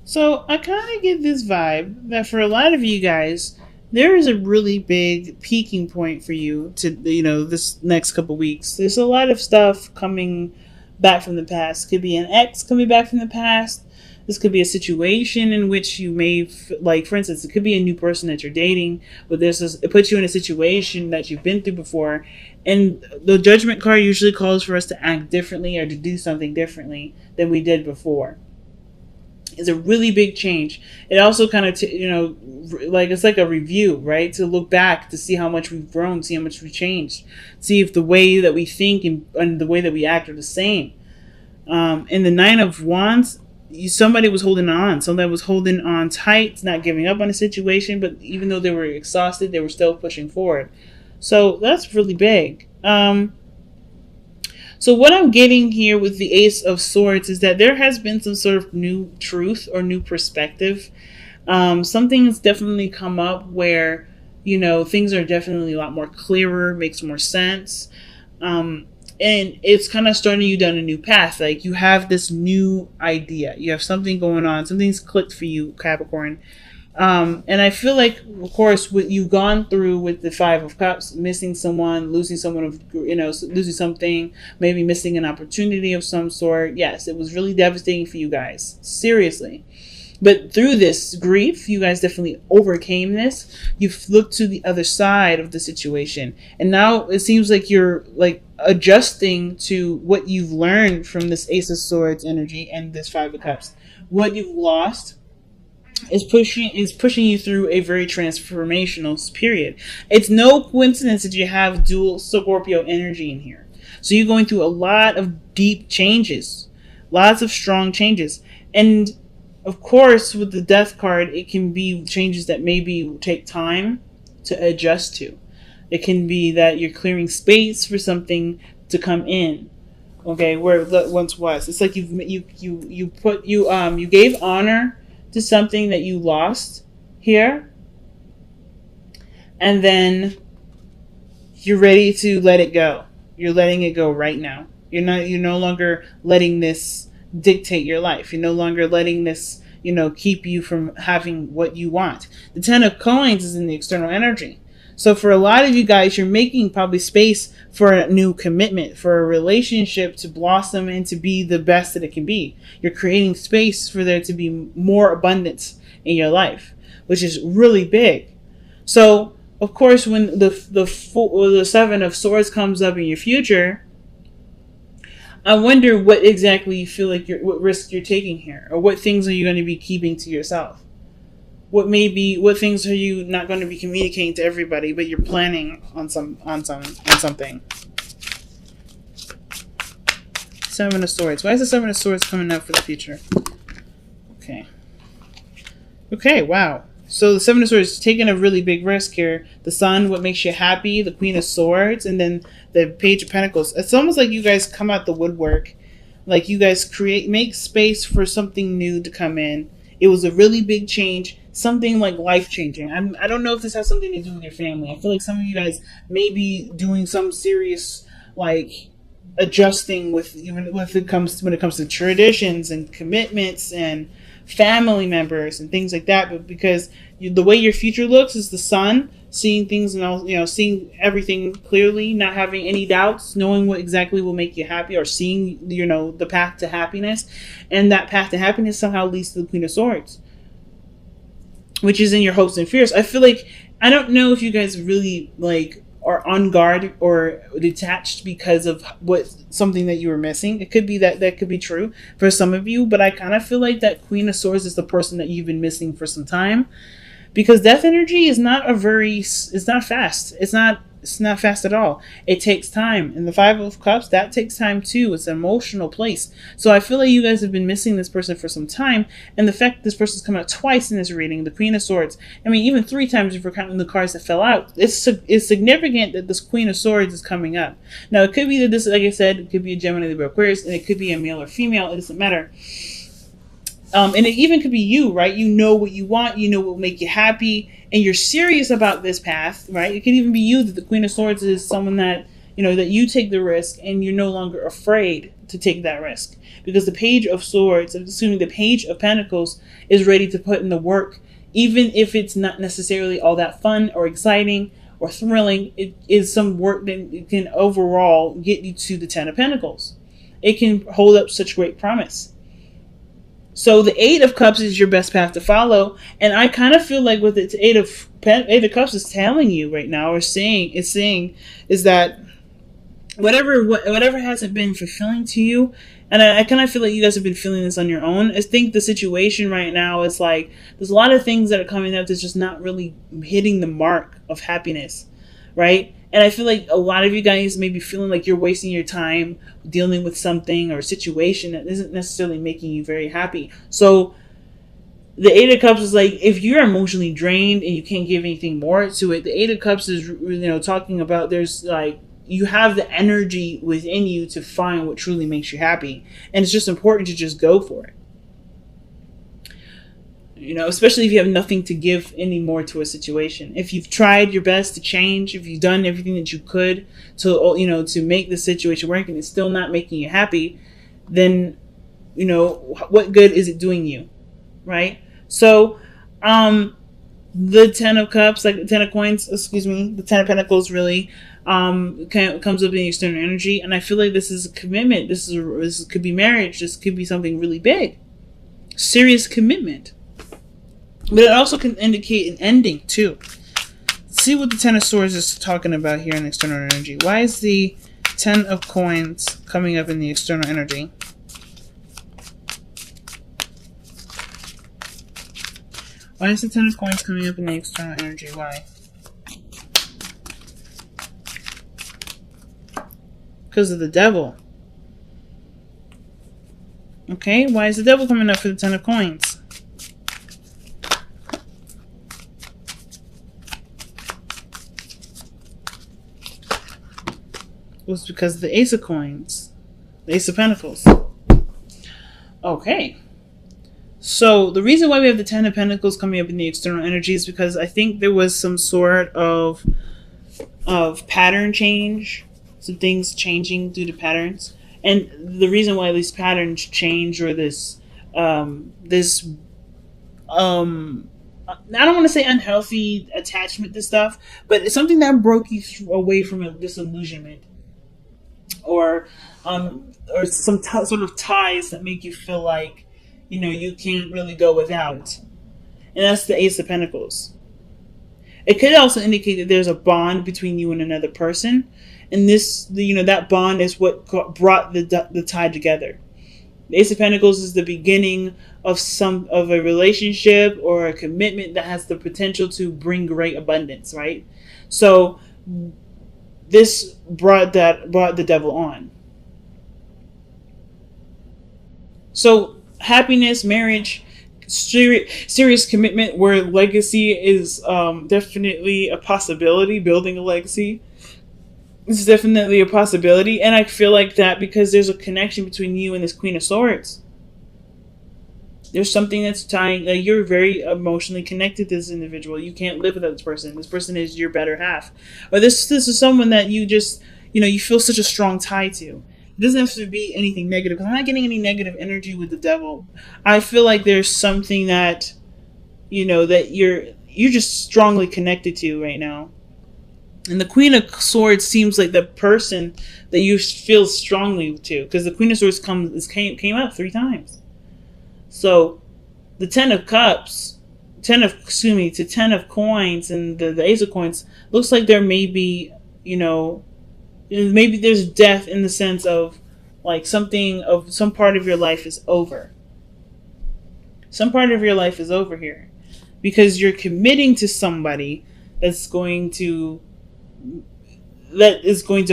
So I kind of get this vibe that for a lot of you guys, there is a really big peaking point for you to, this next couple weeks. There's a lot of stuff coming back from the past. Could be an ex coming back from the past. This could be a situation in which you may, like, for instance, it could be a new person that you're dating, but it puts you in a situation that you've been through before. And the judgment card usually calls for us to act differently or to do something differently than we did before. Is a really big change. It also kind of, like it's like a review, right? To look back to see how much we've grown, see how much we've changed, see if the way that we think and the way that we act are the same. In the Nine of Wands, somebody was holding on. Somebody was holding on tight, not giving up on a situation, but even though they were exhausted, they were still pushing forward. So that's really big. So what I'm getting here with the Ace of Swords is that there has been some sort of new truth or new perspective. Something has definitely come up where, things are definitely a lot more clearer, makes more sense. And it's kind of starting you down a new path. Like you have this new idea. You have something going on. Something's clicked for you, Capricorn. And I feel like, of course, what you've gone through with the Five of Cups, missing someone, losing someone, losing something, maybe missing an opportunity of some sort. Yes, it was really devastating for you guys. Seriously. But through this grief, you guys definitely overcame this. You've looked to the other side of the situation. And now it seems like you're like adjusting to what you've learned from this Ace of Swords energy and this Five of Cups. What you've lost is pushing you through a very transformational period. It's no coincidence that you have dual Scorpio energy in here. So you're going through a lot of deep changes, lots of strong changes. And of course, with the Death card, it can be changes that maybe take time to adjust to. It can be that you're clearing space for something to come in. Okay, where it once was. It's like you gave honor to something that you lost here, and then you're ready to let it go. You're letting it go right now. You're no longer letting this dictate your life. You're no longer letting this, keep you from having what you want. The Ten of Coins is in the external energy. So for a lot of you guys, you're making probably space for a new commitment, for a relationship to blossom and to be the best that it can be. You're creating space for there to be more abundance in your life, which is really big. So, of course, when the Seven of Swords comes up in your future, I wonder what exactly you feel like what risk you're taking here, or what things are you going to be keeping to yourself. What things are you not going to be communicating to everybody, but you're planning on something. Seven of Swords. Why is the Seven of Swords coming up for the future? Okay, wow. So the Seven of Swords is taking a really big risk here. The Sun, what makes you happy, the Queen of Swords, and then the Page of Pentacles. It's almost like you guys come out the woodwork. Like you guys make space for something new to come in. It was a really big change. Something like life-changing. I don't know if this has something to do with your family. I feel like some of you guys may be doing some serious, like, adjusting when it comes to traditions and commitments and family members and things like that. But because the way your future looks is the Sun, seeing things and all, seeing everything clearly, not having any doubts, knowing what exactly will make you happy, or seeing the path to happiness, and that path to happiness somehow leads to the Queen of Swords, which is in your hopes and fears. I feel like, I don't know if you guys really are on guard or detached because of something that you were missing. It could be that could be true for some of you, but I kind of feel like that Queen of Swords is the person that you've been missing for some time, because death energy is not it's not fast. It's not fast at all. It takes time. And the Five of Cups, that takes time too. It's an emotional place. So I feel like you guys have been missing this person for some time. And the fact that this person's come out twice in this reading, the Queen of Swords, I mean, even 3 times if we're counting the cards that fell out, it's significant that this Queen of Swords is coming up. Now, it could be that this, like I said, it could be a Gemini, Libra, Aquarius, and it could be a male or female. It doesn't matter. And it even could be you, right? You know what you want. You know what will make you happy. And you're serious about this path, right? It could even be you that the Queen of Swords is someone that, that you take the risk and you're no longer afraid to take that risk, because the Page of Swords, assuming the Page of Pentacles, is ready to put in the work, even if it's not necessarily all that fun or exciting or thrilling. It is some work that can overall get you to the Ten of Pentacles. It can hold up such great promise. So the Eight of Cups is your best path to follow, and I kind of feel like what the Eight of Cups is telling you right now, or saying is that whatever hasn't been fulfilling to you, and I kind of feel like you guys have been feeling this on your own. I think the situation right now is like there's a lot of things that are coming up that's just not really hitting the mark of happiness, right? And I feel like a lot of you guys may be feeling like you're wasting your time dealing with something or a situation that isn't necessarily making you very happy. So the Eight of Cups is like, if you're emotionally drained and you can't give anything more to it, the Eight of Cups is, talking about there's like, you have the energy within you to find what truly makes you happy. And it's just important to just go for it. Especially if you have nothing to give anymore to a situation. If you've tried your best to change, if you've done everything that you could to make the situation work and it's still not making you happy, then, what good is it doing you? Right? So, the Ten of Cups, like the Ten of Coins, the Ten of Pentacles really comes up in the external energy. And I feel like this is a commitment. This could be marriage. This could be something really big. Serious commitment. But it also can indicate an ending, too. Let's see what the Ten of Swords is talking about here in the external energy. Why is the Ten of Coins coming up in the external energy? Why is the Ten of Coins coming up in the external energy? Why? Because of the Devil. Okay, why is the Devil coming up for the Ten of Coins? Was because of the Ace of Coins. The Ace of Pentacles. Okay. So, the reason why we have the Ten of Pentacles coming up in the external energy is because I think there was some sort of pattern change. Some things changing due to patterns. And the reason why these patterns change, or I don't want to say unhealthy attachment to stuff, but it's something that broke you away from a disillusionment. Or some sort of ties that make you feel like, you can't really go without. And that's the Ace of Pentacles. It could also indicate that there's a bond between you and another person. And that bond is what brought the tie together. The Ace of Pentacles is the beginning of a relationship or a commitment that has the potential to bring great abundance, right? So this brought the Devil on. So happiness, marriage, serious commitment where legacy is definitely a possibility. Building a legacy is definitely a possibility, and I feel like that because there's a connection between you and this Queen of Swords. There's something that's tying. You're very emotionally connected to this individual. You can't live without this person. This person is your better half, or this is someone that you just you feel such a strong tie to. It doesn't have to be anything negative. I'm not getting any negative energy with the Devil. I feel like there's something that that you're just strongly connected to right now. And the Queen of Swords seems like the person that you feel strongly to, because the Queen of Swords came up 3 times. So the Ten of Cups, Ten of Coins, and the Ace of Coins looks like there may be, maybe there's death in the sense of like some part of your life is over. Some part of your life is over here because you're committing to somebody that is going to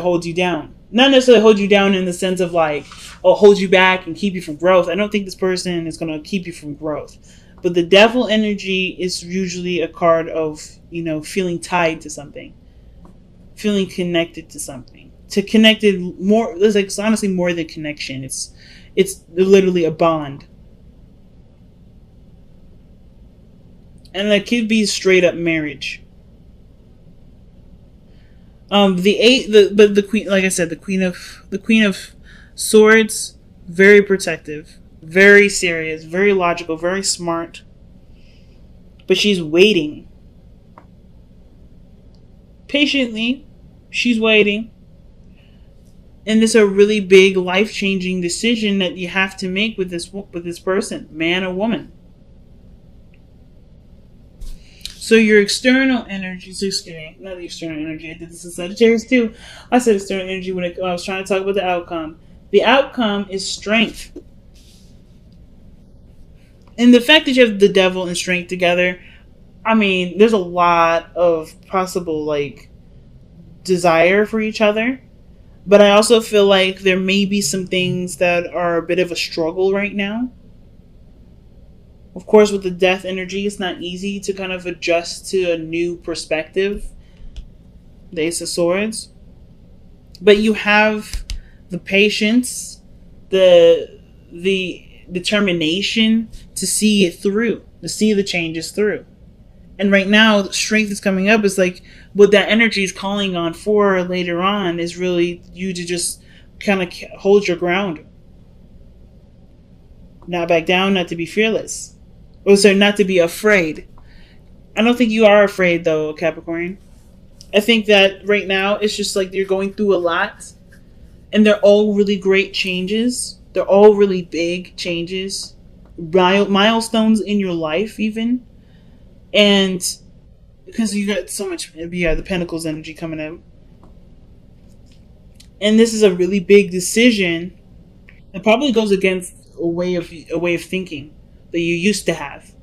hold you down. Not necessarily hold you down in the sense of like, hold you back and keep you from growth. I don't think this person is going to keep you from growth. But the Devil energy is usually a card of, feeling tied to something. Feeling connected to something. It's honestly more than connection. It's literally a bond. And that could be straight up marriage. The eight, but the queen, like I said, the queen of swords, very protective, very serious, very logical, very smart. But she's waiting patiently. She's waiting, and it's a really big, life changing decision that you have to make with this person, man or woman. So your external energy, so not the external energy. I did this in Sagittarius too. I said external energy when I was trying to talk about the outcome. The outcome is strength, and the fact that you have the devil and strength together. I mean, there's a lot of possible like desire for each other, but I also feel like there may be some things that are a bit of a struggle right now. Of course, with the death energy, it's not easy to kind of adjust to a new perspective. The Ace of Swords. But you have the patience, the determination to see it through, to see the changes through. And right now, strength is coming up. Is like what that energy is calling on for later on is really you to just kind of hold your ground. Not back down, not to be fearless. Or sorry, not to be afraid. I don't think you are afraid though, Capricorn. I think that right now it's just like you're going through a lot, and they're all really great changes. They're all really big changes, milestones in your life, even. And because you got so much, yeah, the Pentacles energy coming out, and this is a really big decision. It probably goes against a way of thinking that you used to have.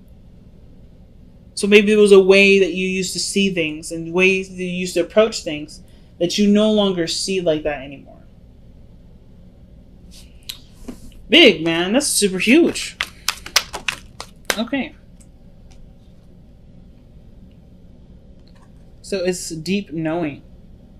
So maybe it was a way that you used to see things and ways that you used to approach things that you no longer see like that anymore. Big, man. That's super huge. Okay. So it's deep knowing.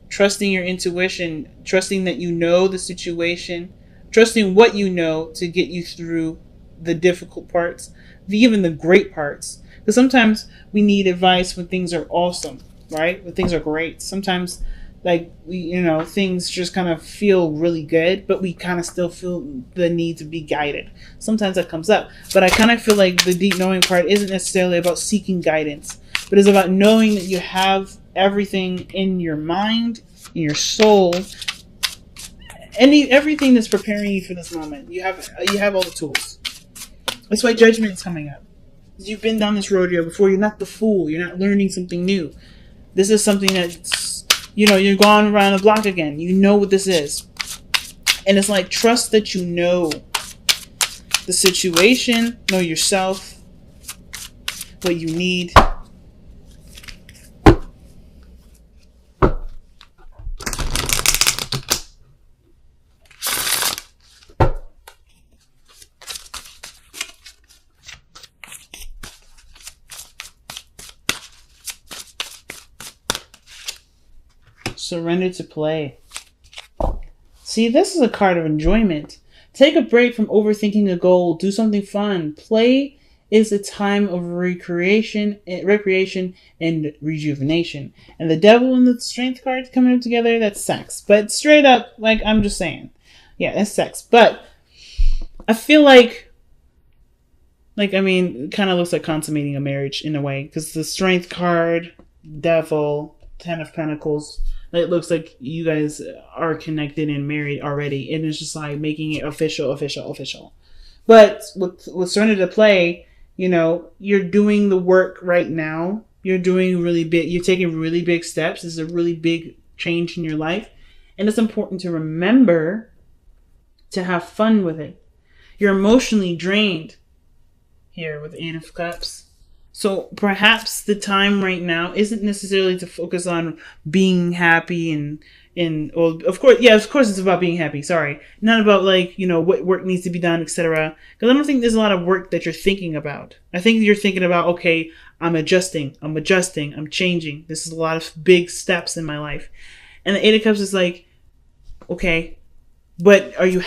Trusting your intuition. Trusting that you know the situation. Trusting what you know to get you through the difficult parts. Even the great parts. Because sometimes we need advice when things are awesome, right? When things are great. Sometimes, like, things just kind of feel really good, but we kind of still feel the need to be guided. Sometimes that comes up. But I kind of feel like the deep knowing part isn't necessarily about seeking guidance, but it's about knowing that you have everything in your mind, in your soul, everything that's preparing you for this moment. You have all the tools. That's why judgment is coming up. You've been down this rodeo before. You're not the fool. You're not learning something new. This is something that's, you're going around the block again. You know what this is. And it's like, trust that you know the situation, know yourself, what you need. Surrender to play. See, this is a card of enjoyment. Take a break from overthinking a goal. Do something fun. Play is a time of recreation, and rejuvenation. And the devil and the strength cards coming up together, that's sex. But straight up, like, I'm just saying. Yeah, that's sex. But I feel like it kind of looks like consummating a marriage in a way. Because the strength card, devil, 10 of Pentacles, it looks like you guys are connected and married already. And it's just like making it official. But with Surrender to Play, you're doing the work right now. You're doing really big. You're taking really big steps. This is a really big change in your life. And it's important to remember to have fun with it. You're emotionally drained here with Eight of Cups. So perhaps the time right now isn't necessarily to focus on being happy well, of course it's about being happy. Sorry. Not about what work needs to be done, etc. Because I don't think there's a lot of work that you're thinking about. I think you're thinking about, okay, I'm adjusting, I'm changing. This is a lot of big steps in my life. And the Eight of Cups is like, okay, But are you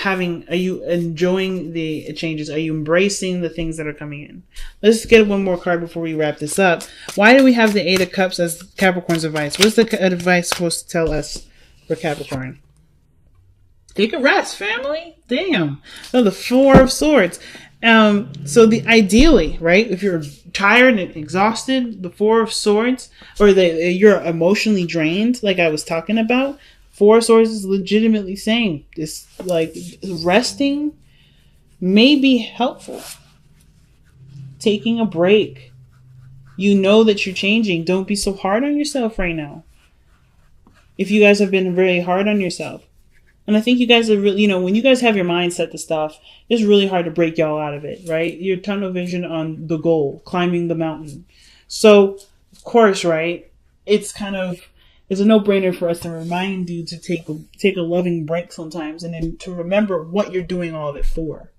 enjoying the changes? Are you embracing the things that are coming in? Let's get one more card before we wrap this up. Why do we have the Eight of Cups as Capricorn's advice? What's the advice supposed to tell us for Capricorn? Take a rest, family. Damn. Oh, the Four of Swords. So ideally, right, if you're tired and exhausted, the Four of Swords, or you're emotionally drained, like I was talking about, Four of Swords is legitimately saying this, like, resting may be helpful. Taking a break. You know that you're changing. Don't be so hard on yourself right now. If you guys have been very hard on yourself. And I think you guys are really, when you guys have your mind set to stuff, it's really hard to break y'all out of it, right? Your tunnel vision on the goal, climbing the mountain. So, of course, right, it's a no-brainer for us to remind you to take a loving break sometimes, and then to remember what you're doing all of it for.